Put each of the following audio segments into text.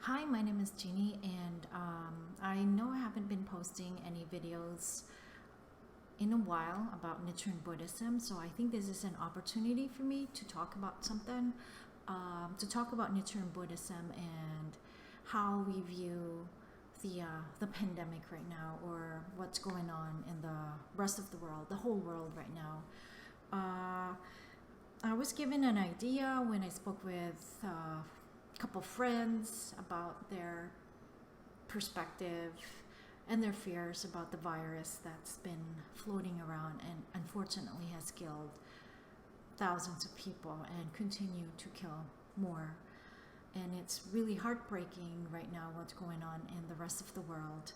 Hi, my name is Jeannie, and I know I haven't been posting any videos in a while about Nichiren Buddhism, so I think this is an opportunity for me to talk about something, to talk about Nichiren Buddhism and how we view the pandemic right now, or what's going on in the rest of the world, the whole world right now. I was given an idea when I spoke with a couple friends about their perspective and their fears about the virus that's been floating around and unfortunately has killed thousands of people and continue to kill more. And it's really heartbreaking right now what's going on in the rest of the world.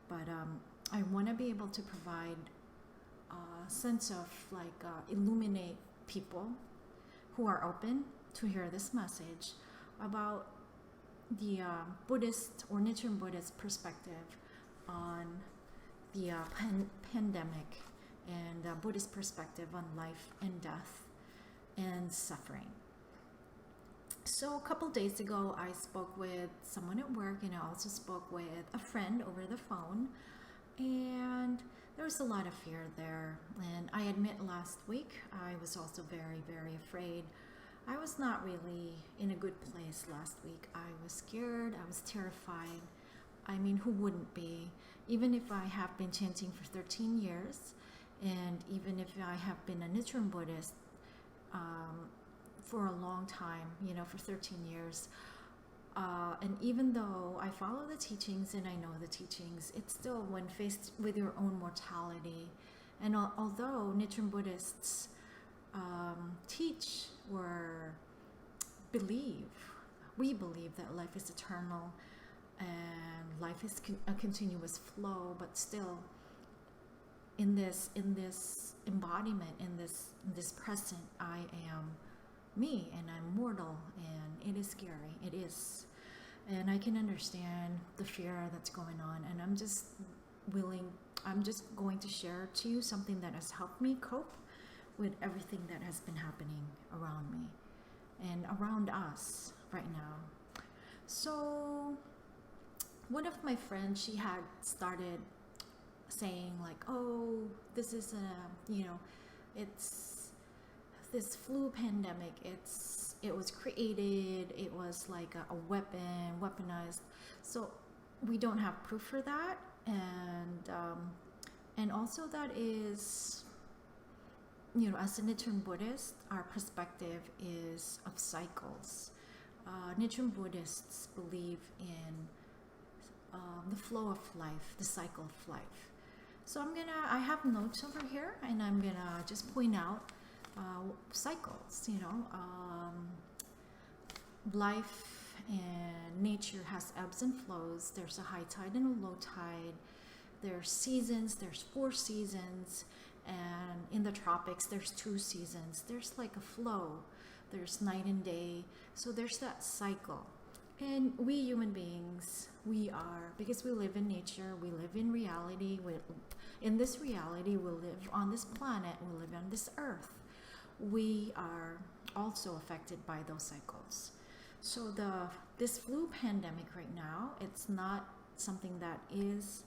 But I want to be able to provide a sense of illuminate people who are open to hear this message about the Buddhist or Nichiren Buddhist perspective on the pandemic and Buddhist perspective on life and death and suffering. So a couple days ago, I spoke with someone at work, and I also spoke with a friend over the phone, and there was a lot of fear there. And I admit last week, I was also very, very afraid. I was not really in a good place last week. I was scared, I was terrified. I mean, who wouldn't be? Even if I have been chanting for 13 years, and even if I have been a Nichiren Buddhist for a long time, for 13 years. And even though I follow the teachings and I know the teachings, it's still when faced with your own mortality. And although Nichiren Buddhists teach or we believe that life is eternal and life is a continuous flow, but still in this embodiment, in this present, I am me and I'm mortal, and it is scary. It is. And I can understand the fear that's going on, and I'm just going to share to you something that has helped me cope with everything that has been happening around me and around us right now. So one of my friends, she had started saying like, oh, this is it's this flu pandemic. It was created. It was like a weaponized. So we don't have proof for that, and also that is, as a Nichiren Buddhist, our perspective is of cycles. Nichiren Buddhists believe in the flow of life, the cycle of life. So I have notes over here, and I'm gonna just point out cycles. Life and nature has ebbs and flows. There's a high tide and a low tide. There's seasons. There's 4 seasons. And in the tropics, there's 2 seasons. There's like a flow. There's night and day. So there's that cycle. And we human beings, because we live in nature, we live in reality. In this reality, we live on this planet, we live on this earth. We are also affected by those cycles. So this flu pandemic right now, it's not something that is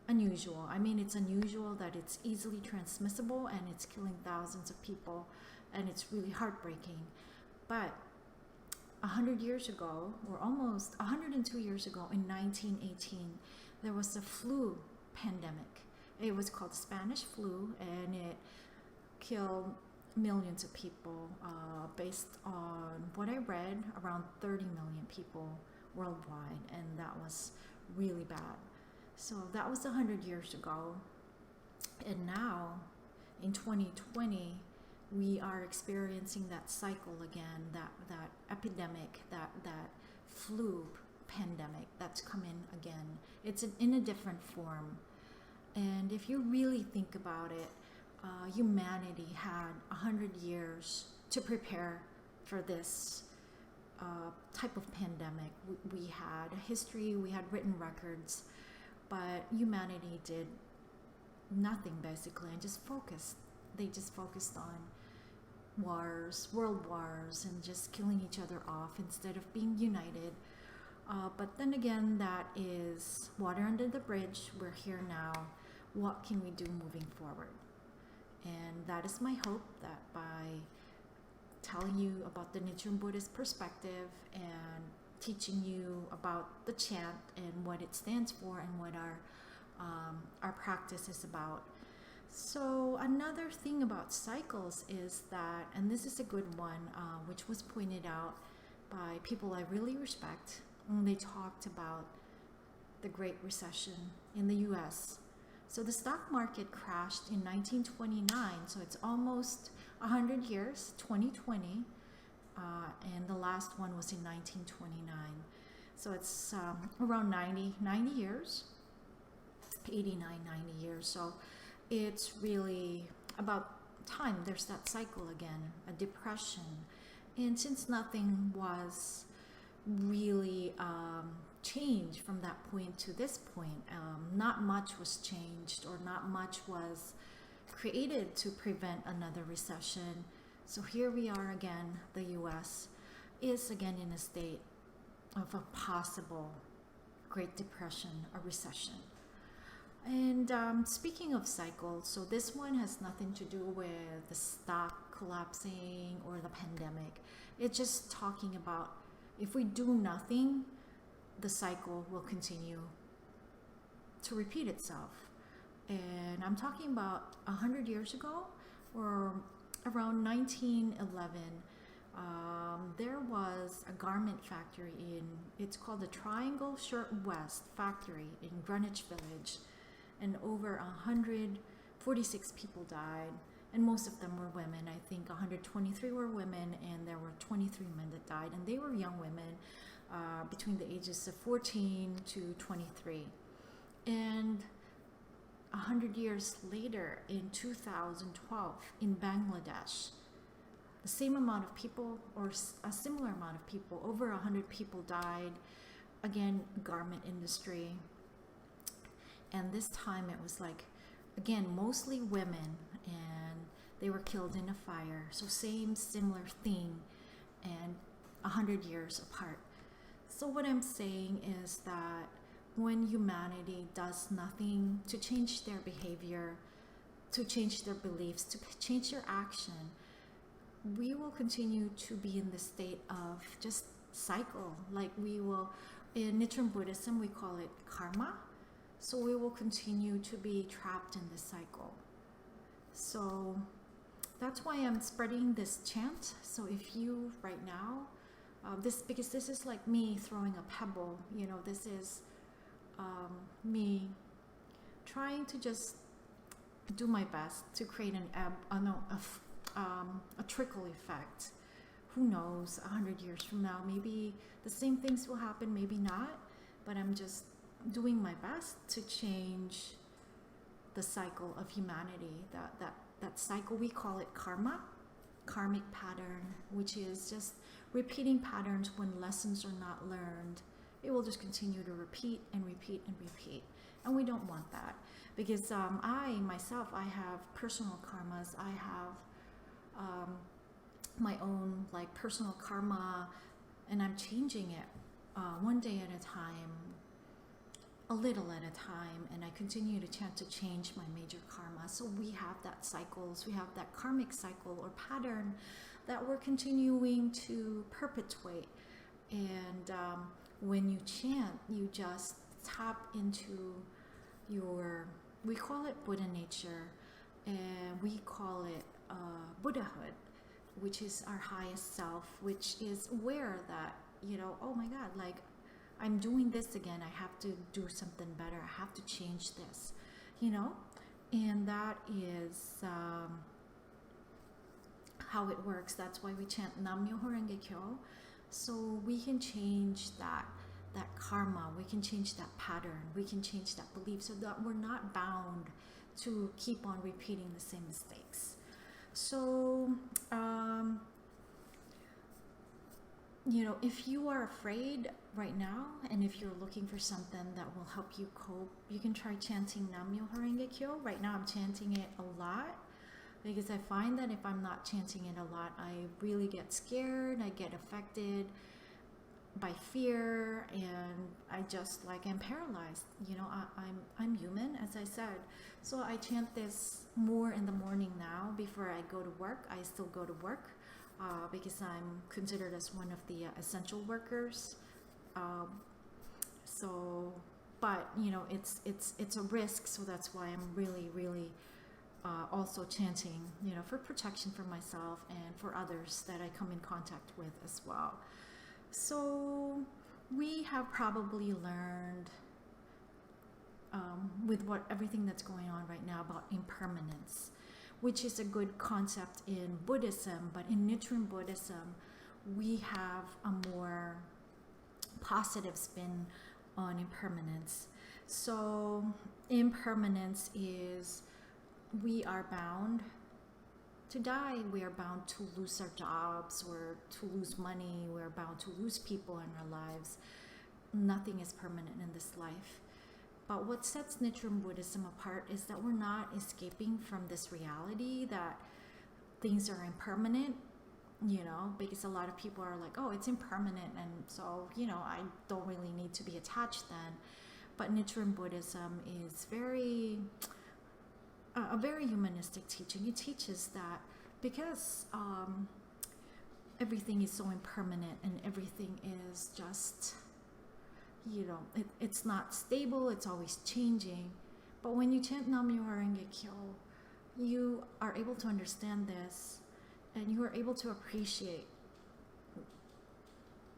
unusual. I mean, it's unusual that it's easily transmissible and it's killing thousands of people, and it's really heartbreaking. But 100 years ago, or almost 102 years ago, in 1918, there was a flu pandemic. It was called the Spanish flu, and it killed millions of people. Based on what I read, around 30 million people worldwide, and that was really bad. So that was 100 years ago. And now, in 2020, we are experiencing that cycle again, that epidemic, that flu pandemic that's coming again. It's in a different form. And if you really think about it, humanity had 100 years to prepare for this type of pandemic. We had a history, we had written records, but humanity did nothing basically, and they just focused on wars, world wars, and just killing each other off instead of being united But then again, that is water under the bridge. We're here now. What can we do moving forward? And that is my hope, that by telling you about the Nichiren Buddhist perspective and teaching you about the chant and what it stands for and what our practice is about. So another thing about cycles is that, and this is a good one, which was pointed out by people I really respect, when they talked about the Great Recession in the US. So the stock market crashed in 1929, so it's almost 100 years, 2020, and the last one was in 1929. So it's around 90 years, 89, 90 years. So it's really about time. There's that cycle again, a depression. And since nothing was really changed from that point to this point, not much was changed, or not much was created to prevent another recession. So here we are again. The US is again in a state of a possible Great Depression, a recession. And speaking of cycles, so this one has nothing to do with the stock collapsing or the pandemic. It's just talking about, if we do nothing, the cycle will continue to repeat itself. And I'm talking about 100 years ago, or around 1911, there was a garment factory it's called the Triangle Shirt West factory in Greenwich Village, and over 146 people died, and most of them were women. I think 123 were women, and there were 23 men that died, and they were young women between the ages of 14 to 23. And 100 years later, in 2012, in Bangladesh, the same amount of people, or a similar amount of people, over 100 people died. Again, garment industry. And this time it was like, again, mostly women, and they were killed in a fire. So similar thing, and 100 years apart. So what I'm saying is that when humanity does nothing to change their behavior, to change their beliefs, to change their action, we will continue to be in the state of just cycle. Like we will, in Nichiren Buddhism, we call it karma. So we will continue to be trapped in this cycle. So that's why I'm spreading this chant. So if you right now, because this is like me throwing a pebble, this is me trying to just do my best to create a trickle effect. Who knows, 100 years from now, maybe the same things will happen, maybe not, but I'm just doing my best to change the cycle of humanity. That cycle, we call it karma, karmic pattern, which is just repeating patterns when lessons are not learned. It will just continue to repeat and repeat and repeat. And we don't want that, because I myself, I have personal karmas. I have my own like personal karma, and I'm changing it one day at a time, a little at a time, and I continue to chant to change my major karma. So we have that cycles, we have that karmic cycle or pattern that we're continuing to perpetuate. And when you chant, you just tap into we call it Buddha nature, and we call it Buddhahood, which is our highest self, which is aware that, oh my God, like I'm doing this again, I have to do something better, I have to change this, and that is how it works. That's why we chant Nam Myoho Renge Kyo, so we can change that karma, we can change that pattern, we can change that belief, so that we're not bound to keep on repeating the same mistakes. So if you are afraid right now, and if you're looking for something that will help you cope, you can try chanting Nam Myoho Renge Kyo. Right now I'm chanting it a lot, because I find that if I'm not chanting it a lot, I really get scared, I get affected. by fear, and I just like am paralyzed. I'm human, as I said. So I chant this more in the morning now before I go to work. I still go to work because I'm considered as one of the essential workers. Um, so, but it's a risk. So that's why I'm really also chanting, for protection for myself and for others that I come in contact with as well. So we have probably learned with everything that's going on right now about impermanence, which is a good concept in Buddhism, but in Nichiren Buddhism, we have a more positive spin on impermanence. So impermanence is we are bound to die. We are bound to lose our jobs or to lose money. We're bound to lose people in our lives. Nothing is permanent in this life. But what sets Nichiren Buddhism apart is that we're not escaping from this reality that things are impermanent, because a lot of people are like, oh, it's impermanent, and so, I don't really need to be attached then. But Nichiren Buddhism is a very humanistic teaching. It teaches that because everything is so impermanent and everything is just, it's not stable, it's always changing. But when you chant Nam-myoho Renge Kyo, you are able to understand this, and you are able to appreciate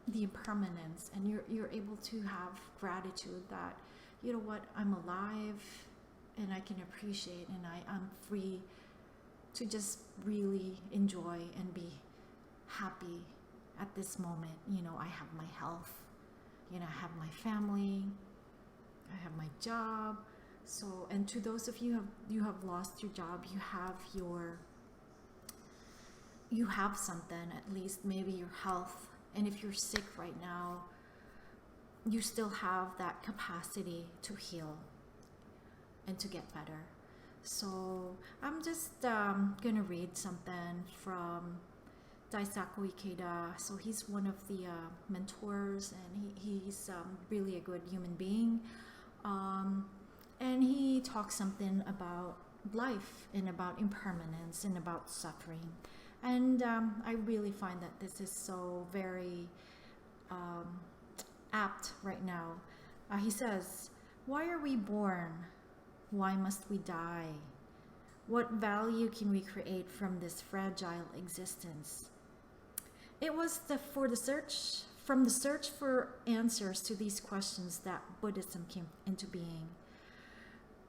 the impermanence, and you're able to have gratitude that, I'm alive, and I can appreciate, and I'm free to just really enjoy and be happy at this moment. I have my health, I have my family, I have my job. So, and to those of you who have lost your job, you have something, at least maybe your health. And if you're sick right now, you still have that capacity to heal and to get better. So I'm just gonna read something from Daisaku Ikeda. So he's one of the mentors, and he's really a good human being. And he talks something about life and about impermanence and about suffering. And I really find that this is so very apt right now. He says, "Why are we born? Why must we die? What value can we create from this fragile existence?" It was from the search for answers to these questions that Buddhism came into being.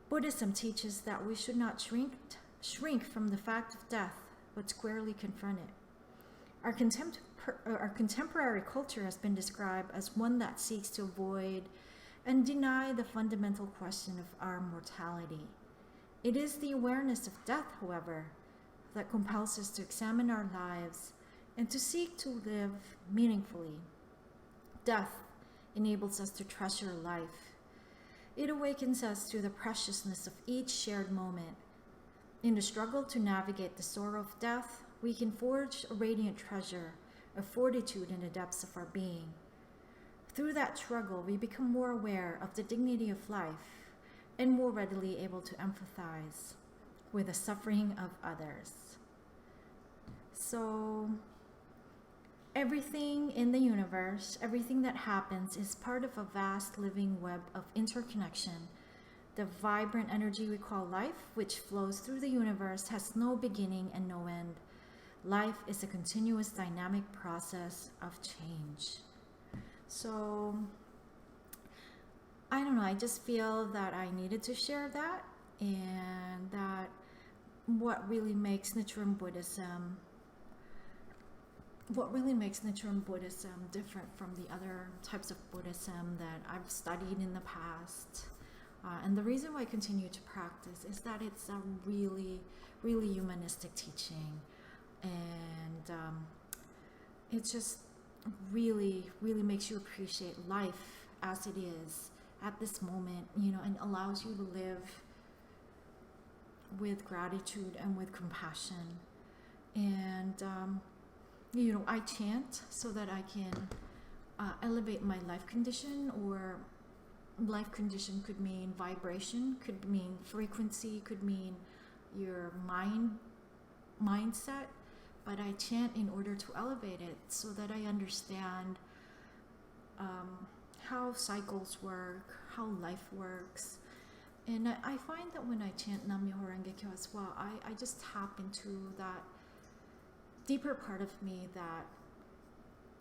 Buddhism teaches that we should not shrink from the fact of death, but squarely confront it. Our contemporary culture has been described as one that seeks to avoid and deny the fundamental question of our mortality. It is the awareness of death, however, that compels us to examine our lives and to seek to live meaningfully. Death enables us to treasure life. It awakens us to the preciousness of each shared moment. In the struggle to navigate the sorrow of death, we can forge a radiant treasure of fortitude in the depths of our being. Through that struggle, we become more aware of the dignity of life and more readily able to empathize with the suffering of others. So, everything in the universe, everything that happens is part of a vast living web of interconnection. The vibrant energy we call life, which flows through the universe, has no beginning and no end. Life is a continuous dynamic process of change. So, I don't know, I just feel that I needed to share that, and that what really makes Nichiren Buddhism different from the other types of Buddhism that I've studied in the past. And the reason why I continue to practice is that it's a really, really humanistic teaching. And it just really, really makes you appreciate life as it is at this moment, and allows you to live with gratitude and with compassion. And, I chant so that I can elevate my life condition, or life condition could mean vibration, could mean frequency, could mean your mindset, but I chant in order to elevate it so that I understand how cycles work, how life works. And I find that when I chant Nam-myoho Renge Kyo as well, I just tap into that deeper part of me that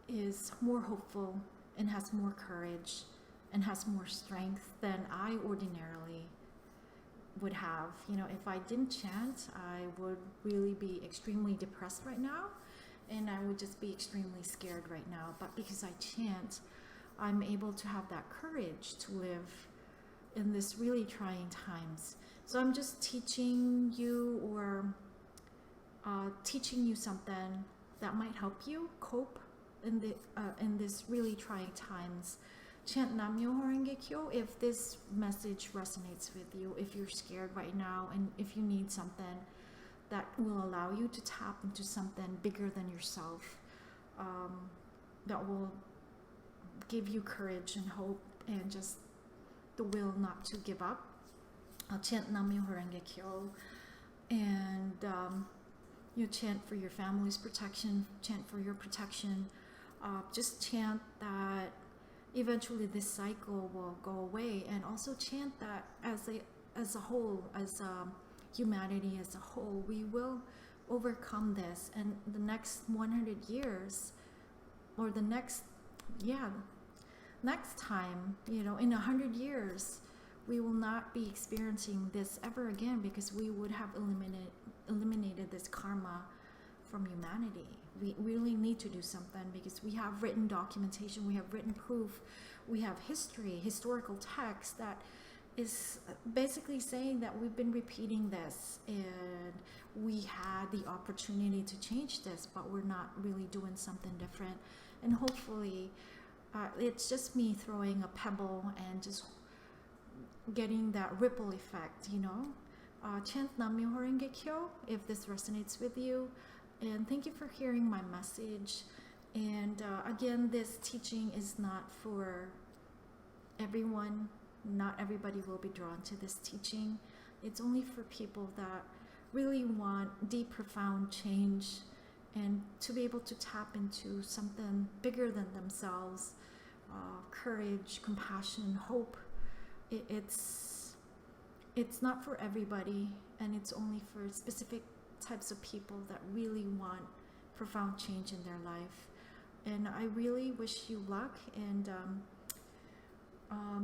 is more hopeful and has more courage and has more strength than I ordinarily would have. You know, if I didn't chant, I would really be extremely depressed right now, and I would just be extremely scared right now. But because I chant, I'm able to have that courage to live in this really trying times. So I'm just teaching you, or teaching you something that might help you cope in this really trying times. Chant Nam-myoho Renge Kyo if this message resonates with you, if you're scared right now, and if you need something that will allow you to tap into something bigger than yourself, that will give you courage and hope and just the will not to give up. Chant Nam-myoho Renge Kyo, and you chant for your family's protection, chant for your protection. Just chant that eventually this cycle will go away, and also chant that as a whole, as humanity as a whole, we will overcome this, and the next 100 years, or the next time, you know, in 100 years, we will not be experiencing this ever again, because we would have eliminated this karma from humanity. We really need to do something, because we have written documentation, we have written proof, we have history, historical text that is basically saying that we've been repeating this, and we had the opportunity to change this, but we're not really doing something different. And hopefully it's just me throwing a pebble and just getting that ripple effect, you know. Chant Nam-myoho Renge Kyo if this resonates with you, and thank you for hearing my message. And again, this teaching is not for everyone. Not everybody will be drawn to this teaching. It's only for people that really want deep, profound change, and to be able to tap into something bigger than themselves. Courage, compassion, hope. It's not for everybody, and it's only for specific types of people that really want profound change in their life. And I really wish you luck, and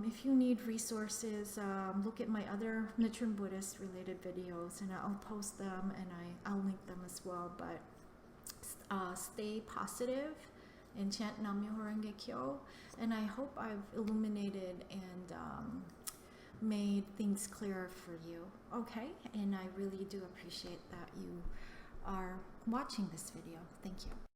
if you need resources, look at my other Nichiren Buddhist related videos, and I'll post them, and I'll link them as well. But stay positive and chant Nam-myoho Renge Kyo, and I hope I've illuminated and made things clearer for you. Okay, and I really do appreciate that you are watching this video. Thank you.